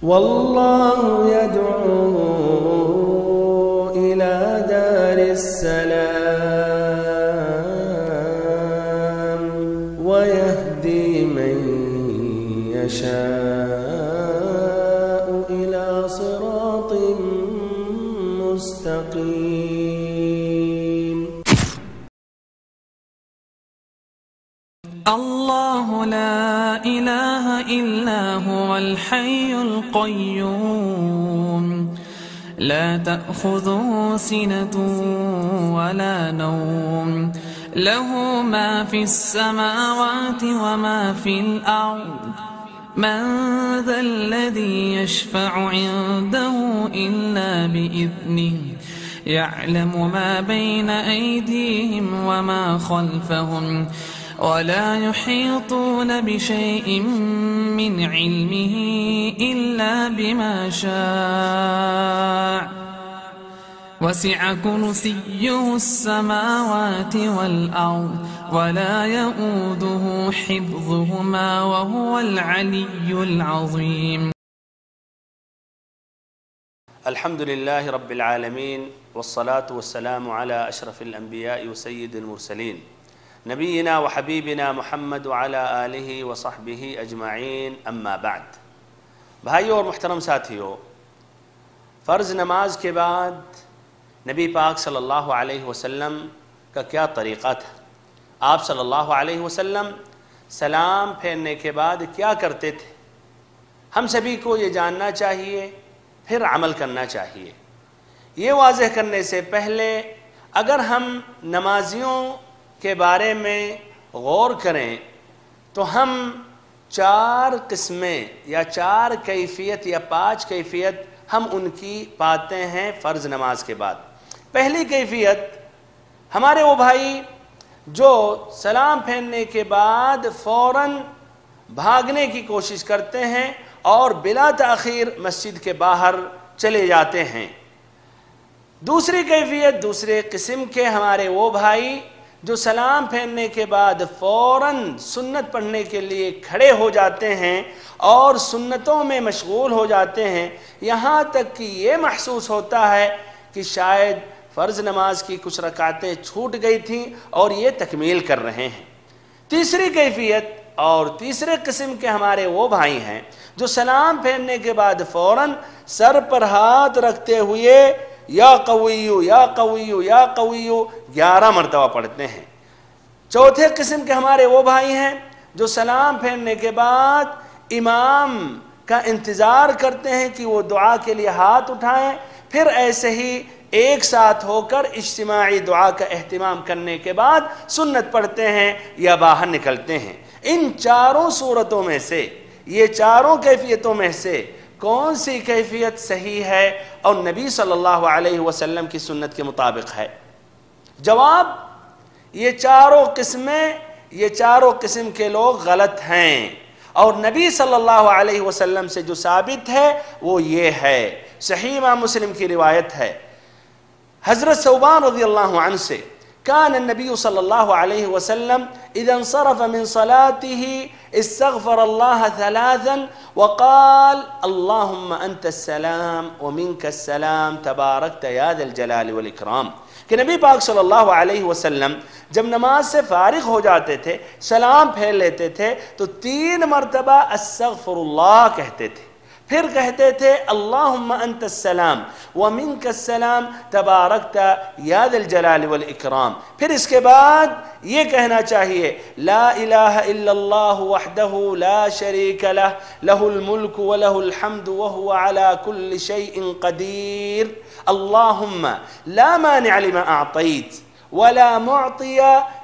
والله يدعو إلى دار السلام ويهدي من يشاء إلى صراط مستقيم. الله لا إله إلا هو الحي القيوم لا تأخذه سنة ولا نوم له ما في السماوات وما في الأرض من ذا الذي يشفع عنده إلا بإذنه يعلم ما بين أيديهم وما خلفهم ولا يحيطون بشيء من علمه إلا بما شاء وسع كرسيه السماوات والأرض ولا يؤوده حفظهما وهو العلي العظيم. الحمد لله رب العالمين والصلاة والسلام على أشرف الأنبياء وسيد المرسلين نبينا وحبیبنا محمد وعلى آلہ وصحبہ اجمعین اما بعد. بھائیوں اور محترم ساتھیوں، فرض نماز کے بعد نبی پاک صلی اللہ علیہ وسلم کا کیا طریقہ تھا؟ آپ صلی اللہ علیہ وسلم سلام پھیرنے کے بعد کیا کرتے تھے؟ ہم سبھی کو یہ جاننا چاہیے، پھر عمل کرنا چاہیے. یہ واضح کرنے سے پہلے اگر ہم نمازیوں کے بارے میں غور کریں تو ہم 4 قسمیں یا 4 کیفیت یا 5 کیفیت ہم ان کی پاتے ہیں فرض نماز کے بعد. پہلی کیفیت، ہمارے وہ بھائی جو سلام پھیرنے کے بعد فوراً بھاگنے کی کوشش کرتے ہیں اور بلا تاخیر مسجد کے باہر چلے جاتے ہیں. دوسری کیفیت، دوسرے قسم کے ہمارے وہ بھائی جو سلام پھیرنے کے بعد فوراً سنت پڑھنے کے لیے کھڑے ہو جاتے ہیں اور سنتوں میں مشغول ہو جاتے ہیں، یہاں تک کہ یہ محسوس ہوتا ہے کہ شاید فرض نماز کی کچھ رکعتیں چھوٹ گئی تھیں اور یہ تکمیل کر رہے ہیں. تیسری کیفیت اور تیسرے قسم کے ہمارے وہ بھائی ہیں جو سلام پھیرنے کے بعد فوراً سر پر ہاتھ رکھتے ہوئے یا قویو یا قویو یا قویو 11 مرتبہ پڑھتے ہیں. چوتھے قسم کے ہمارے وہ بھائی ہیں جو سلام پھیرنے کے بعد امام کا انتظار کرتے ہیں کہ وہ دعا کے لیے ہاتھ اٹھائیں، پھر ایسے ہی ایک ساتھ ہو کر اجتماعی دعا کا اہتمام کرنے کے بعد سنت پڑھتے ہیں یا باہر نکلتے ہیں. ان 4 صورتوں میں سے، یہ 4 کیفیتوں میں سے کون سی کیفیت صحیح ہے اور نبی صلی اللہ علیہ وسلم کی سنت کے مطابق ہے؟ جواب، یہ 4 قسمیں، یہ 4 قسم کے لوگ غلط ہیں، اور نبی صلی اللہ علیہ وسلم سے جو ثابت ہے وہ یہ ہے. صحیح امام مسلم کی روایت ہے حضرت ثوبان رضی اللہ عنہ سے، كان النبي صلى الله عليه وسلم إذا انصرف من صلاته استغفر الله 3 وقال اللهم أنت السلام ومنك السلام تباركت يا ذا الجلال والإكرام. کہ نبی پاک صلی اللہ علیہ وسلم جب نماز سے فارغ ہو جاتے تھے، سلام پھیر لیتے تھے تو 3 مرتبہ استغفر اللہ کہتے تھے، پھر کہتے تھے اللہم انت السلام ومنک السلام تبارکت یا ذا الجلال والاکرام. پھر اس کے بعد یہ کہنا چاہیے لا الہ الا اللہ وحدہ لا شریک لہ لہ الملک ولہ الحمد وہو علی کل شیء قدیر. اللہم لا مانع لما اعطیت ولا معطی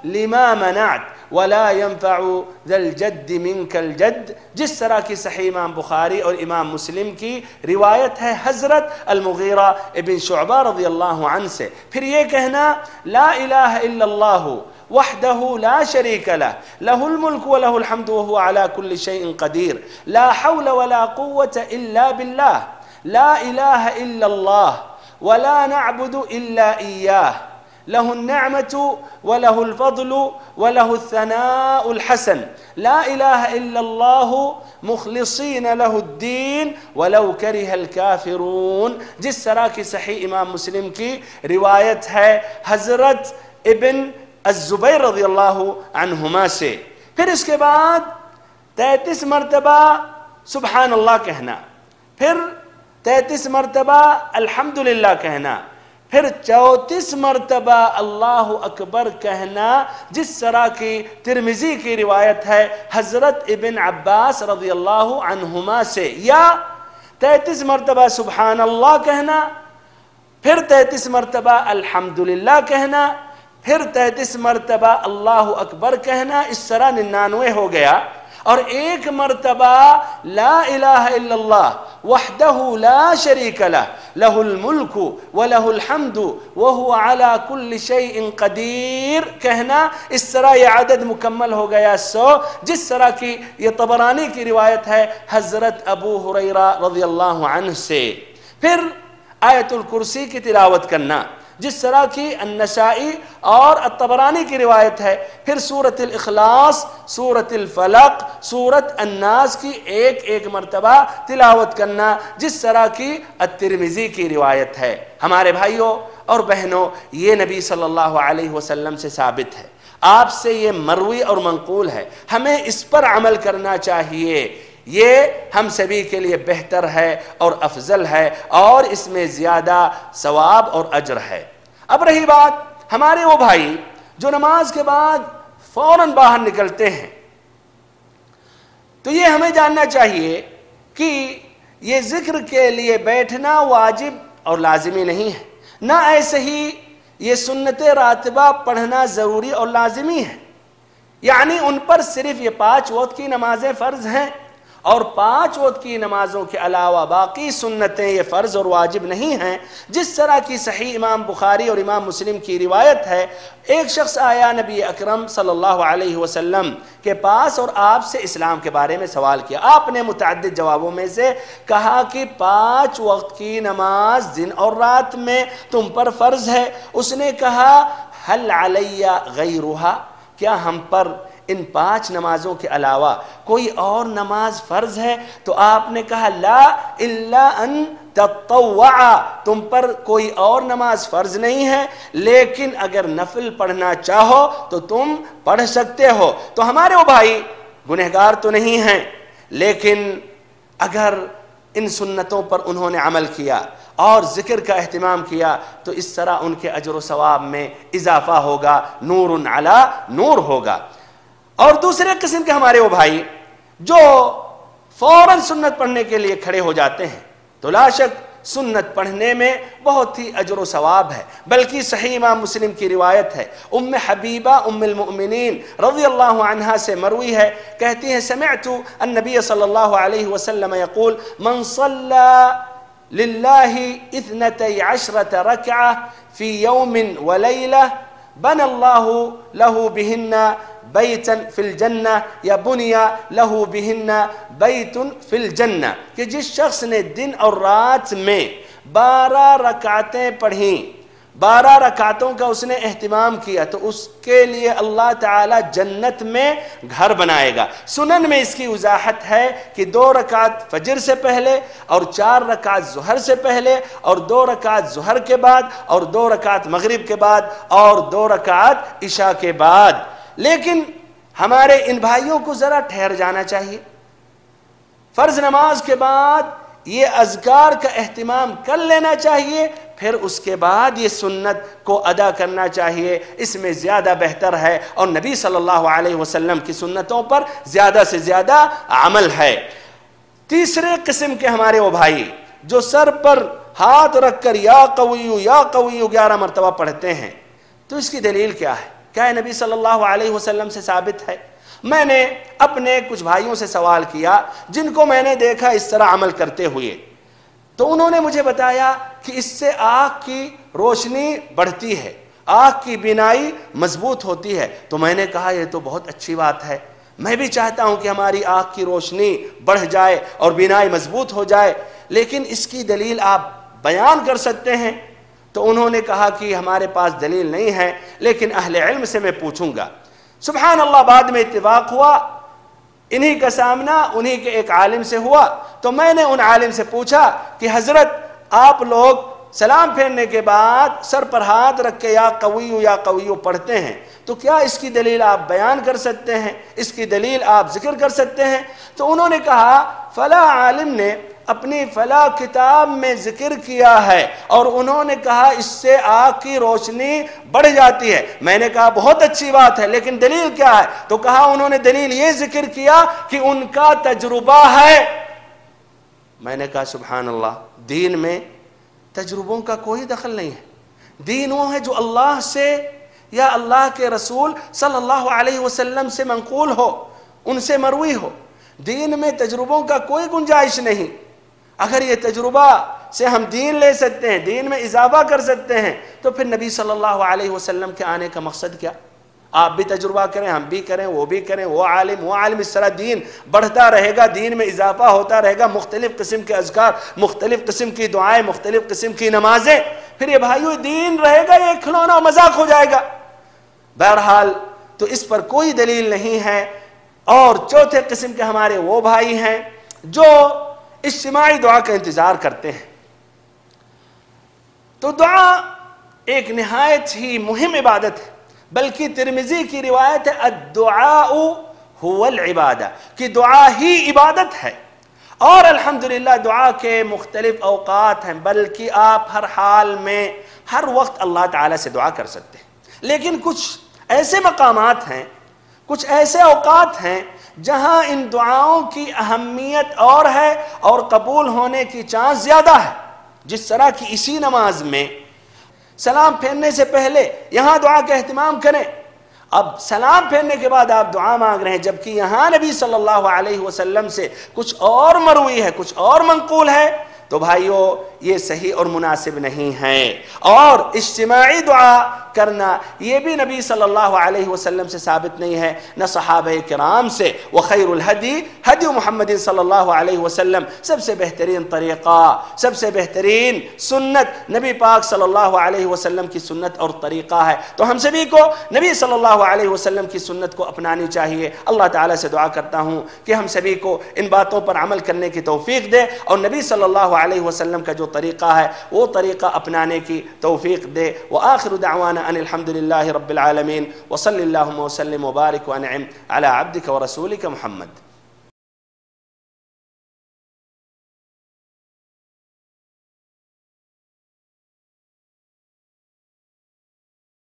لما منعت ولا ينفع ذا الجد منك الجد. جس طرح کی صحیح امام بخاری اور امام مسلم کی روایت ہے حضرت المغیرہ ابن شعبہ رضی اللہ عنہ سے. پھر یہ کہنا لا الہ الا اللہ وحدہ لا شریک لہ لہ الملک ولہ الحمد وہو علی کل شیء قدیر. لا حول ولا قوة الا باللہ لا الہ الا اللہ ولا نعبد الا ایاہ له النعمة وله الفضل وله الثناء الحسن لا إله إلا الله مخلصين له الدين ولو كره الكافرون. جس طرح کی صحیح امام مسلم کی روایت ہے حضرت ابن الزبیر رضی اللہ عنہما سے. پھر اس کے بعد 33 مرتبہ سبحان اللہ کہنا، پھر 33 مرتبہ الحمدللہ کہنا، پھر 34 مرتبہ اللہ اکبر کہنا، جس طرح کی ترمذی کی روایت ہے حضرت ابن عباس رضی اللہ عنہما سے. یا 33 مرتبہ سبحان اللہ کہنا، پھر 33 مرتبہ الحمدللہ کہنا، پھر 33 مرتبہ اللہ اکبر کہنا. اس طرح 99 ہو گیا. اور ایک مرتبہ لا الہ الا اللہ وحدہ لا شریک لہ لہ الملک ولہ الحمد وہو علی کل شیء قدیر کہنا. اس طرح یہ عدد مکمل ہو گیا 100. جس طرح کی یہ طبرانی کی روایت ہے حضرت ابو ہریرہ رضی اللہ عنہ سے. پھر آیت الکرسی کی تلاوت کرنا، جس طرح کی النسائی اور الطبرانی کی روایت ہے. پھر سورۃ الاخلاص، سورۃ الفلق، سورۃ الناس کی ایک مرتبہ تلاوت کرنا، جس طرح کی الترمذی کی روایت ہے. ہمارے بھائیوں اور بہنوں، یہ نبی صلی اللہ علیہ وسلم سے ثابت ہے، آپ سے یہ مروی اور منقول ہے. ہمیں اس پر عمل کرنا چاہیے. یہ ہم سبھی کے لیے بہتر ہے اور افضل ہے اور اس میں زیادہ ثواب اور اجر ہے. اب رہی بات ہمارے وہ بھائی جو نماز کے بعد فوراً باہر نکلتے ہیں، تو یہ ہمیں جاننا چاہیے کہ یہ ذکر کے لیے بیٹھنا واجب اور لازمی نہیں ہے، نہ ایسے ہی یہ سنت راتبہ پڑھنا ضروری اور لازمی ہے. یعنی ان پر صرف یہ 5 وقت کی نمازیں فرض ہیں، اور 5 وقت کی نمازوں کے علاوہ باقی سنتیں یہ فرض اور واجب نہیں ہیں. جس طرح کی صحیح امام بخاری اور امام مسلم کی روایت ہے، ایک شخص آیا نبی اکرم صلی اللہ علیہ وسلم کے پاس اور آپ سے اسلام کے بارے میں سوال کیا. آپ نے متعدد جوابوں میں سے کہا کہ 5 وقت کی نماز دن اور رات میں تم پر فرض ہے. اس نے کہا حل علی غیرہا، کیا ہم پر ان 5 نمازوں کے علاوہ کوئی اور نماز فرض ہے؟ تو آپ نے کہا لا الا ان تطوع، تم پر کوئی اور نماز فرض نہیں ہے، لیکن اگر نفل پڑھنا چاہو تو تم پڑھ سکتے ہو. تو ہمارے وہ بھائی گنہگار تو نہیں ہیں، لیکن اگر ان سنتوں پر انہوں نے عمل کیا اور ذکر کا اہتمام کیا تو اس طرح ان کے اجر و ثواب میں اضافہ ہوگا، نور علی نور ہوگا. اور دوسرے قسم کے ہمارے وہ بھائی جو فوراً سنت پڑھنے کے لیے کھڑے ہو جاتے ہیں، تو لا شک سنت پڑھنے میں بہت ہی اجر و ثواب ہے. بلکہ صحیح امام مسلم کی روایت ہے، ام حبیبہ ام المؤمنین رضی اللہ عنہا سے مروی ہے، کہتی ہیں سمعت النبی صلی اللہ علیہ وسلم یقول من صلی للہ 12 رکعہ فی یوم ولیلہ بنى الله له بهن بیتا فی الجنہ یا بنیا له بهن بیت فی الجنہ، کہ جس شخص نے دن اور رات میں 12 رکعتیں پڑھیں، 12 رکعتوں کا اس نے اہتمام کیا، تو اس کے لیے اللہ تعالی جنت میں گھر بنائے گا. سنن میں اس کی وضاحت ہے کہ 2 رکعت فجر سے پہلے اور 4 رکعت ظہر سے پہلے اور 2 رکعت ظہر کے بعد اور 2 رکعت مغرب کے بعد اور 2 رکعت عشاء کے بعد. لیکن ہمارے ان بھائیوں کو ذرا ٹھہر جانا چاہیے. فرض نماز کے بعد یہ اذکار کا اہتمام کر لینا چاہیے، پھر اس کے بعد یہ سنت کو ادا کرنا چاہیے. اس میں زیادہ بہتر ہے اور نبی صلی اللہ علیہ وسلم کی سنتوں پر زیادہ سے زیادہ عمل ہے. تیسرے قسم کے ہمارے وہ بھائی جو سر پر ہاتھ رکھ کر یا قوی 11 مرتبہ پڑھتے ہیں، تو اس کی دلیل کیا ہے؟ کیا نبی صلی اللہ علیہ وسلم سے ثابت ہے؟ میں نے اپنے کچھ بھائیوں سے سوال کیا جن کو میں نے دیکھا اس طرح عمل کرتے ہوئے، تو انہوں نے مجھے بتایا کہ اس سے آنکھ کی روشنی بڑھتی ہے، آنکھ کی بینائی مضبوط ہوتی ہے. تو میں نے کہا یہ تو بہت اچھی بات ہے، میں بھی چاہتا ہوں کہ ہماری آنکھ کی روشنی بڑھ جائے اور بینائی مضبوط ہو جائے، لیکن اس کی دلیل آپ بیان کر سکتے ہیں؟ تو انہوں نے کہا کہ ہمارے پاس دلیل نہیں ہے لیکن اہل علم سے میں پوچھوں گا۔ سبحان اللہ، بعد میں اتفاق ہوا، انہی کا سامنا انہی کے ایک عالم سے ہوا، تو میں نے ان عالم سے پوچھا کہ حضرت آپ لوگ سلام پھیرنے کے بعد سر پر ہاتھ رکھ کے یا قویو پڑھتے ہیں، تو کیا اس کی دلیل آپ بیان کر سکتے ہیں، اس کی دلیل آپ ذکر کر سکتے ہیں؟ تو انہوں نے کہا فلاں عالم نے اپنی فلاں کتاب میں ذکر کیا ہے اور انہوں نے کہا اس سے آنکھ کی روشنی بڑھ جاتی ہے۔ میں نے کہا بہت اچھی بات ہے، لیکن دلیل کیا ہے؟ تو کہا انہوں نے دلیل یہ ذکر کیا کہ ان کا تجربہ ہے۔ میں نے کہا سبحان اللہ، دین میں تجربوں کا کوئی دخل نہیں ہے، دین وہ ہے جو اللہ سے یا اللہ کے رسول صلی اللہ علیہ وسلم سے منقول ہو، ان سے مروی ہو۔ دین میں تجربوں کا کوئی گنجائش نہیں۔ اگر یہ تجربہ سے ہم دین لے سکتے ہیں، دین میں اضافہ کر سکتے ہیں، تو پھر نبی صلی اللہ علیہ وسلم کے آنے کا مقصد کیا؟ آپ بھی تجربہ کریں، ہم بھی کریں، وہ بھی کریں، وہ عالم، اس طرح دین بڑھتا رہے گا، دین میں اضافہ ہوتا رہے گا، مختلف قسم کے اذکار، مختلف قسم کی دعائیں، مختلف قسم کی نمازیں، پھر یہ بھائیو دین رہے گا، یہ کھلونا مذاق ہو جائے گا۔ بہرحال تو اس پر کوئی دلیل نہیں ہے۔ اور چوتھے قسم کے ہمارے وہ بھائی ہیں جو اجتماعی دعا کا انتظار کرتے ہیں۔ تو دعا ایک نہایت ہی مہم عبادت ہے، بلکہ ترمذی کی روایت ہے الدعاء هو العبادہ، کہ دعا ہی عبادت ہے۔ اور الحمدللہ دعا کے مختلف اوقات ہیں، بلکہ آپ ہر حال میں ہر وقت اللہ تعالیٰ سے دعا کر سکتے ہیں، لیکن کچھ ایسے مقامات ہیں، کچھ ایسے اوقات ہیں جہاں ان دعاؤں کی اہمیت اور ہے اور قبول ہونے کی چانس زیادہ ہے۔ جس طرح کی اسی نماز میں سلام پھیرنے سے پہلے یہاں دعا کا اہتمام کریں، اب سلام پھیرنے کے بعد آپ دعا مانگ رہے ہیں، جبکہ یہاں نبی صلی اللہ علیہ وسلم سے کچھ اور مروی ہے، کچھ اور منقول ہے، تو بھائیو یہ صحیح اور مناسب نہیں ہے۔ اور اجتماعی دعا کرنا یہ بھی نبی صلی اللہ علیہ وسلم سے ثابت نہیں ہے، نہ صحابہ کرام سے۔ وخیر الہدی ہدی محمد صلی اللہ علیہ وسلم، سب سے بہترین طریقہ، سب سے بہترین سنت نبی پاک صلی اللہ علیہ وسلم کی سنت اور طریقہ ہے۔ تو ہم سبھی کو نبی صلی اللہ علیہ وسلم کی سنت کو اپنانی چاہیے۔ اللہ تعالیٰ سے دعا کرتا ہوں کہ ہم سبھی کو ان باتوں پر عمل کرنے کی توفیق دے اور نبی صلی اللہ علیہ وسلم کا جو طریقہ ہے وہ طریقہ اپنانے کی توفیق دے۔ وآخر دعوانا ان الحمد للہ رب العالمین وصلی اللہم وسلم وبارک وانعم علی عبدک ورسولک محمد۔